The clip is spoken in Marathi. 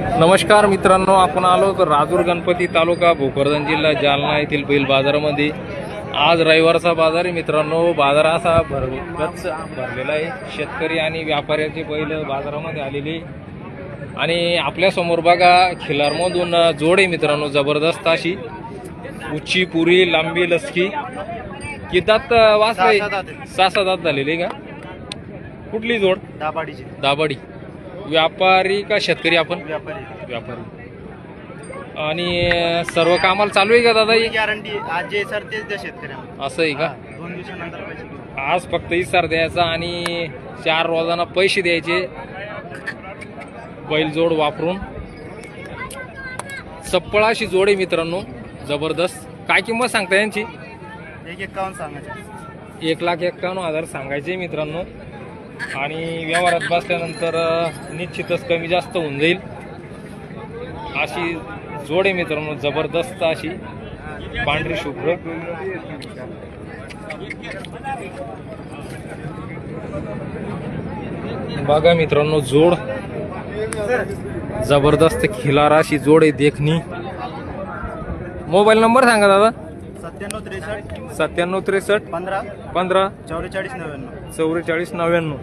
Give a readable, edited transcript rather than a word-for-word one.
नमस्कार मित्रांनो, आपण आलो तर राजूर गणपती तालुका भोकरदन जिल्हा जालना येथील बैल बाजारामध्ये। आज रविवारचा बाजार आहे मित्रांनो। बाजार असा गच्च भरलेला आहे। शेतकरी आणि व्यापाऱ्याचे बैल बाजारामध्ये आलेले आणि आपल्या समोर बघा खिलारमधून जोड आहे मित्रांनो, जबरदस्त अशी उच्ची पुरी लांबी लसकी कितात वासले 6-7 दात झालेले का? कुठली जोड? दाबाडीची। दाबाडी। व्यापारी का शेतकरी? आपण व्यापारी। आणि सर्व कामाला चालू आहे का दादा? गॅरंटी आज जे सर तेच द्या शेतकऱ्यांना। असं आहे का? 2 दिवसानंतर पैसे आज फक्त इसार द्यायचा आणि 4 रोजाना पैसे द्यायचे बैलजोड वापरून। चप्पळ अशी जोड आहे मित्रांनो, जबरदस्त। काय किंमत सांगता यांची? 1,51 सांगायचे। 1,51,000 सांगायचे मित्रांनो। आणि व्यवहारात बसल्यानंतर निश्चितच कमी जास्त होऊन जाईल अशी जोड आहे मित्रांनो, जबरदस्त अशी पांढरी शुभ्र। बघा मित्रांनो, जोड जबरदस्त खिलार अशी जोड आहे देखणी। मोबाईल नंबर सांगा दादा। 97 63 97 63 15 15 44 99। 44 99।